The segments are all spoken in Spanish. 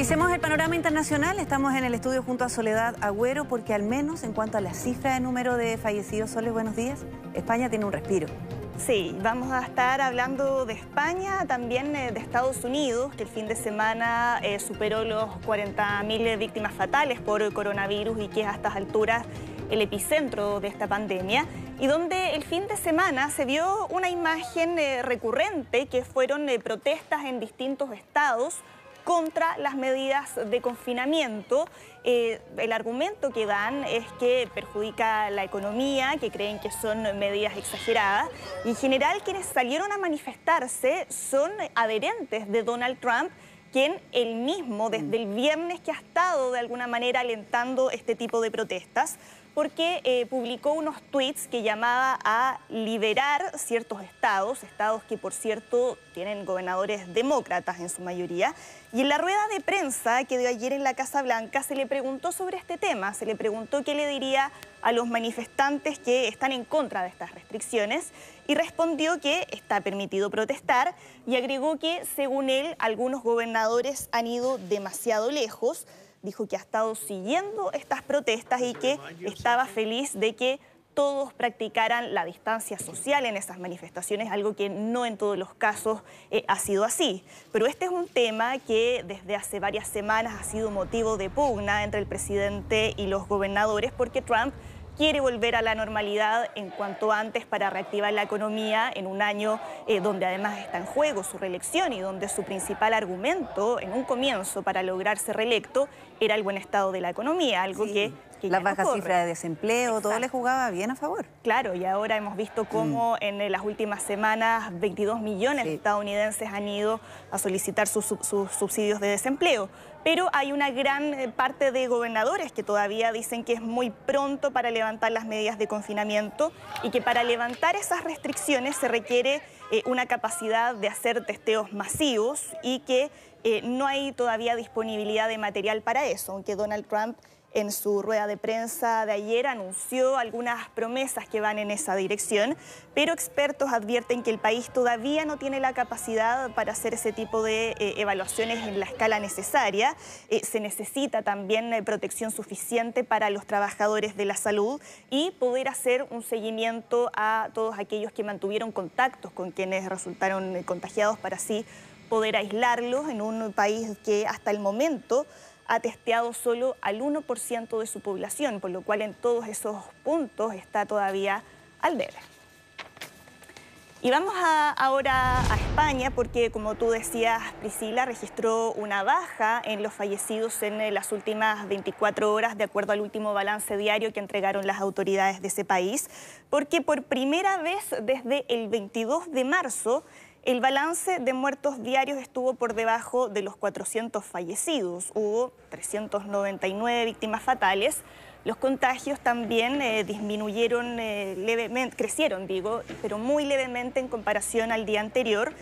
Revisemos el panorama internacional. Estamos en el estudio junto a Soledad Agüero porque al menos en cuanto a la cifra de número de fallecidos, Sole, buenos días, España tiene un respiro. Sí, vamos a estar hablando de España, también de Estados Unidos, que el fin de semana superó los 40.000 víctimas fatales por coronavirus y que es a estas alturas el epicentro de esta pandemia, y donde el fin de semana se vio una imagen recurrente que fueron protestas en distintos estados contra las medidas de confinamiento. El argumento que dan es que perjudica la economía, que creen que son medidas exageradas, y en general quienes salieron a manifestarse son adherentes de Donald Trump, quien él mismo desde el viernes que ha estado de alguna manera alentando este tipo de protestas, porque publicó unos tweets que llamaba a liberar ciertos estados que por cierto tienen gobernadores demócratas en su mayoría. Y en la rueda de prensa que dio ayer en la Casa Blanca se le preguntó sobre este tema, se le preguntó qué le diría a los manifestantes que están en contra de estas restricciones, y respondió que está permitido protestar y agregó que según él algunos gobernadores han ido demasiado lejos. Dijo que ha estado siguiendo estas protestas y que estaba feliz de que todos practicaran la distancia social en esas manifestaciones, algo que no en todos los casos ha sido así. Pero este es un tema que desde hace varias semanas ha sido motivo de pugna entre el presidente y los gobernadores, porque Trump quiere volver a la normalidad en cuanto antes para reactivar la economía en un año donde además está en juego su reelección y donde su principal argumento en un comienzo para lograr ser reelecto era el buen estado de la economía, algo que las bajas cifras de desempleo, todo le jugaba bien a favor. Claro, y ahora hemos visto cómo en las últimas semanas 22 millones de estadounidenses han ido a solicitar sus subsidios de desempleo. Pero hay una gran parte de gobernadores que todavía dicen que es muy pronto para levantar las medidas de confinamiento y que para levantar esas restricciones se requiere una capacidad de hacer testeos masivos y que no hay todavía disponibilidad de material para eso, aunque Donald Trump en su rueda de prensa de ayer anunció algunas promesas que van en esa dirección, pero expertos advierten que el país todavía no tiene la capacidad para hacer ese tipo de evaluaciones en la escala necesaria. Se necesita también protección suficiente para los trabajadores de la salud y poder hacer un seguimiento a todos aquellos que mantuvieron contactos con quienes resultaron contagiados para así poder aislarlos en un país que hasta el momento ha testeado solo al 1% de su población, por lo cual en todos esos puntos está todavía al debe. Y vamos ahora a España porque, como tú decías, Priscila, registró una baja en los fallecidos en las últimas 24 horas, de acuerdo al último balance diario que entregaron las autoridades de ese país, porque por primera vez desde el 22 de marzo, el balance de muertos diarios estuvo por debajo de los 400 fallecidos. Hubo 399 víctimas fatales. Los contagios también disminuyeron levemente, crecieron, pero muy levemente en comparación al día anterior.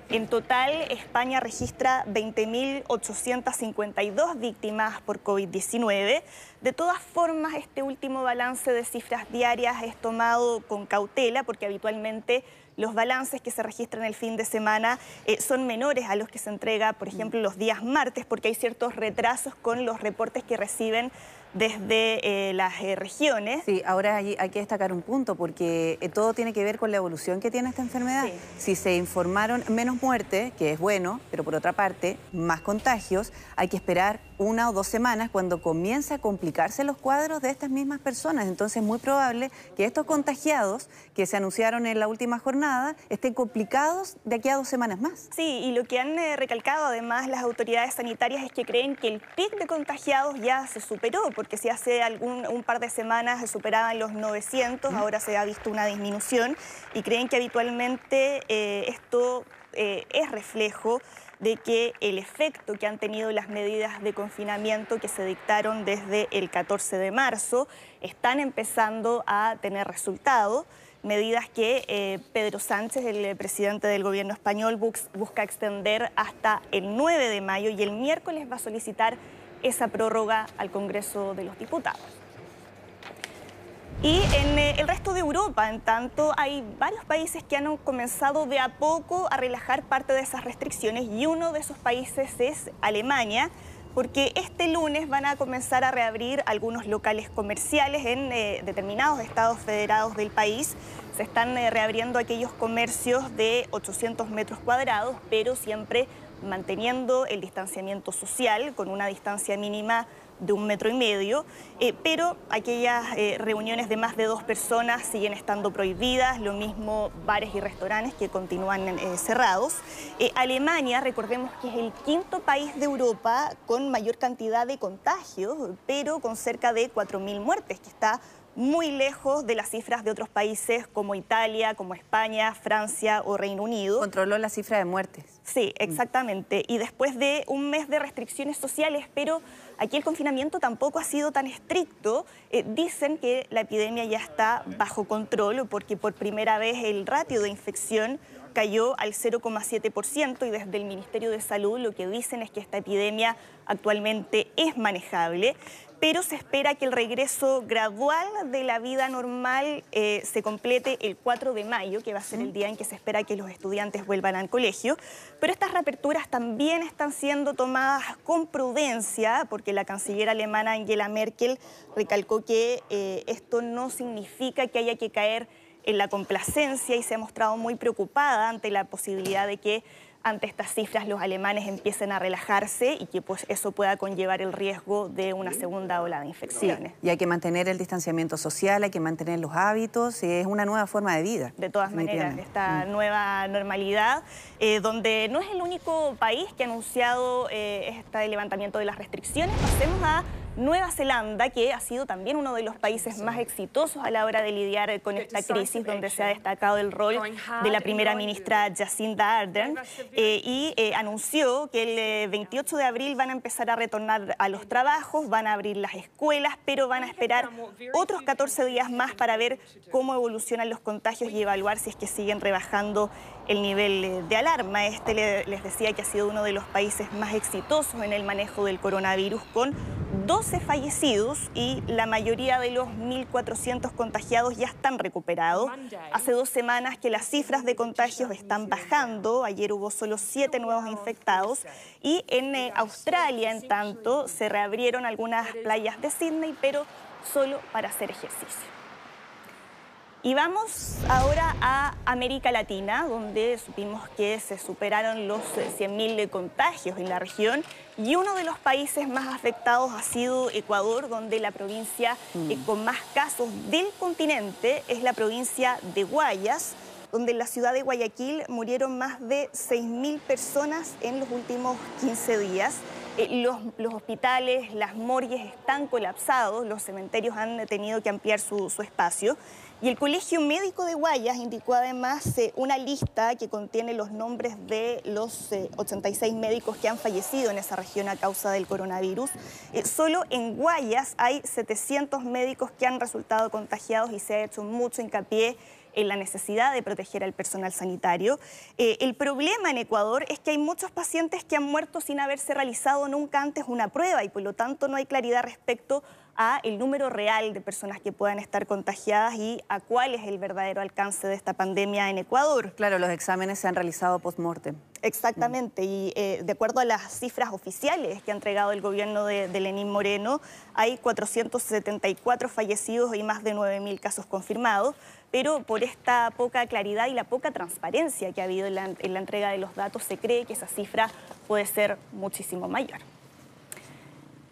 En total, España registra 20.852 víctimas por COVID-19. De todas formas, este último balance de cifras diarias es tomado con cautela porque habitualmente los balances que se registran el fin de semana son menores a los que se entrega, por ejemplo, los días martes, porque hay ciertos retrasos con los reportes que reciben desde las regiones. Sí, ahora hay que destacar un punto, porque todo tiene que ver con la evolución que tiene esta enfermedad. Sí. Si se informaron menos muertes, que es bueno, pero por otra parte, más contagios, hay que esperar 1 o 2 semanas cuando comienza a complicarse los cuadros de estas mismas personas. Entonces es muy probable que estos contagiados que se anunciaron en la última jornada estén complicados de aquí a 2 semanas más. Sí, y lo que han recalcado además las autoridades sanitarias es que creen que el pic de contagiados ya se superó, porque si hace un par de semanas se superaban los 900, ahora se ha visto una disminución, y creen que habitualmente esto es reflejo de que el efecto que han tenido las medidas de confinamiento que se dictaron desde el 14 de marzo están empezando a tener resultado. Medidas que Pedro Sánchez, el presidente del gobierno español, busca extender hasta el 9 de mayo y el miércoles va a solicitar esa prórroga al Congreso de los Diputados. Y en el resto de Europa, en tanto, hay varios países que han comenzado de a poco a relajar parte de esas restricciones y uno de esos países es Alemania, porque este lunes van a comenzar a reabrir algunos locales comerciales en determinados estados federados del país. Se están reabriendo aquellos comercios de 800 metros cuadrados, pero siempre manteniendo el distanciamiento social con una distancia mínima de 1,5 metros, pero aquellas reuniones de más de 2 personas siguen estando prohibidas, lo mismo bares y restaurantes que continúan cerrados. Alemania, recordemos que es el 5º país de Europa con mayor cantidad de contagios, pero con cerca de 4.000 muertes, que está muy lejos de las cifras de otros países como Italia, como España, Francia o Reino Unido. Controló la cifra de muertes. Sí, exactamente. Y después de un mes de restricciones sociales, pero aquí el confinamiento tampoco ha sido tan estricto, dicen que la epidemia ya está bajo control porque por primera vez el ratio de infección cayó al 0,7% y desde el Ministerio de Salud lo que dicen es que esta epidemia actualmente es manejable, pero se espera que el regreso gradual de la vida normal se complete el 4 de mayo, que va a ser el día en que se espera que los estudiantes vuelvan al colegio. Pero estas reaperturas también están siendo tomadas con prudencia, porque la canciller alemana Angela Merkel recalcó que esto no significa que haya que caer en la complacencia y se ha mostrado muy preocupada ante la posibilidad de que ante estas cifras los alemanes empiecen a relajarse y que pues eso pueda conllevar el riesgo de una segunda ola de infecciones. Sí, y hay que mantener el distanciamiento social, hay que mantener los hábitos, es una nueva forma de vida. De todas maneras, esta nueva normalidad, donde no es el único país que ha anunciado este levantamiento de las restricciones. Pasemos a Nueva Zelanda, que ha sido también uno de los países más exitosos a la hora de lidiar con esta crisis, donde se ha destacado el rol de la primera ministra Jacinda Ardern, y anunció que el 28 de abril van a empezar a retornar a los trabajos, van a abrir las escuelas, pero van a esperar otros 14 días más para ver cómo evolucionan los contagios y evaluar si es que siguen rebajando el nivel de alarma. Les decía que ha sido uno de los países más exitosos en el manejo del coronavirus, con 12 fallecidos y la mayoría de los 1.400 contagiados ya están recuperados. Hace 2 semanas que las cifras de contagios están bajando. Ayer hubo solo 7 nuevos infectados. Y en Australia, en tanto, se reabrieron algunas playas de Sydney, pero solo para hacer ejercicio. Y vamos ahora a América Latina, donde supimos que se superaron los 100.000 contagios en la región. Y uno de los países más afectados ha sido Ecuador, donde la provincia con más casos del continente es la provincia de Guayas, donde en la ciudad de Guayaquil murieron más de 6.000 personas en los últimos 15 días. Los hospitales, las morgues están colapsados, los cementerios han tenido que ampliar su espacio. Y el Colegio Médico de Guayas indicó además una lista que contiene los nombres de los 86 médicos que han fallecido en esa región a causa del coronavirus. Solo en Guayas hay 700 médicos que han resultado contagiados y se ha hecho mucho hincapié en la necesidad de proteger al personal sanitario. El problema en Ecuador es que hay muchos pacientes que han muerto sin haberse realizado nunca antes una prueba y por lo tanto no hay claridad respecto a el número real de personas que puedan estar contagiadas y a cuál es el verdadero alcance de esta pandemia en Ecuador. Claro, los exámenes se han realizado post-mortem. Exactamente, y de acuerdo a las cifras oficiales que ha entregado el gobierno de Lenín Moreno, hay 474 fallecidos y más de 9.000 casos confirmados, pero por esta poca claridad y la poca transparencia que ha habido en la entrega de los datos, se cree que esa cifra puede ser muchísimo mayor.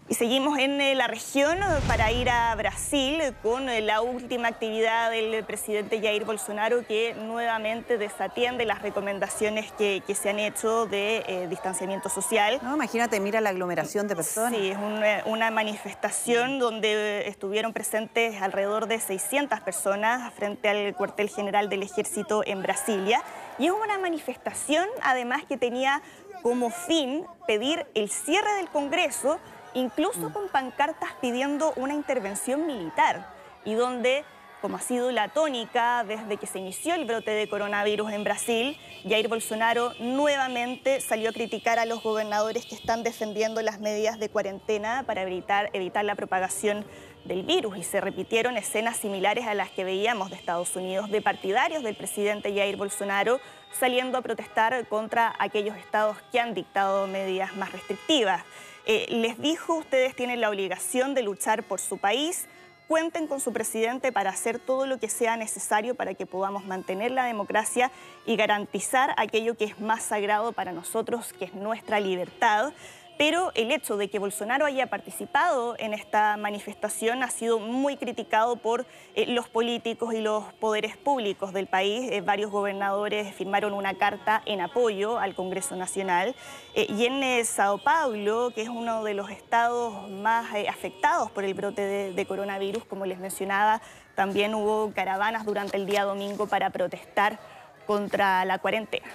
Y seguimos en la región para ir a Brasil con la última actividad del presidente Jair Bolsonaro, que nuevamente desatiende las recomendaciones que se han hecho de distanciamiento social. No, imagínate, mira la aglomeración de personas. Sí, es una manifestación donde estuvieron presentes alrededor de 600 personas frente al cuartel general del Ejército en Brasilia. Y es una manifestación, además, que tenía como fin pedir el cierre del Congreso, incluso con pancartas pidiendo una intervención militar, y donde, como ha sido la tónica desde que se inició el brote de coronavirus en Brasil, Jair Bolsonaro nuevamente salió a criticar a los gobernadores que están defendiendo las medidas de cuarentena para evitar la propagación del virus, y se repitieron escenas similares a las que veíamos de Estados Unidos, de partidarios del presidente Jair Bolsonaro saliendo a protestar contra aquellos estados que han dictado medidas más restrictivas. Les dijo: ustedes tienen la obligación de luchar por su país, cuenten con su presidente para hacer todo lo que sea necesario para que podamos mantener la democracia y garantizar aquello que es más sagrado para nosotros, que es nuestra libertad. Pero el hecho de que Bolsonaro haya participado en esta manifestación ha sido muy criticado por los políticos y los poderes públicos del país. Varios gobernadores firmaron una carta en apoyo al Congreso Nacional. Y en Sao Paulo, que es uno de los estados más afectados por el brote de coronavirus, como les mencionaba, también hubo caravanas durante el día domingo para protestar contra la cuarentena.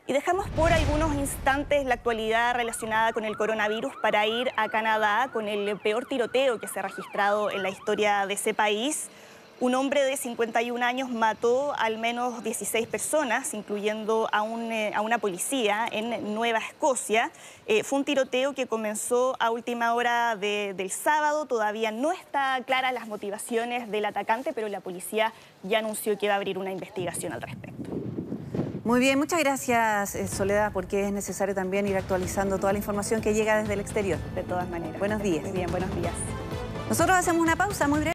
Y dejamos por algunos instantes la actualidad relacionada con el coronavirus para ir a Canadá con el peor tiroteo que se ha registrado en la historia de ese país. Un hombre de 51 años mató al menos 16 personas, incluyendo a una policía en Nueva Escocia. Fue un tiroteo que comenzó a última hora del sábado. Todavía no están claras las motivaciones del atacante, pero la policía ya anunció que va a abrir una investigación al respecto. Muy bien, muchas gracias, Soledad, porque es necesario también ir actualizando toda la información que llega desde el exterior. De todas maneras. Buenos días. Muy bien, buenos días. Nosotros hacemos una pausa muy breve.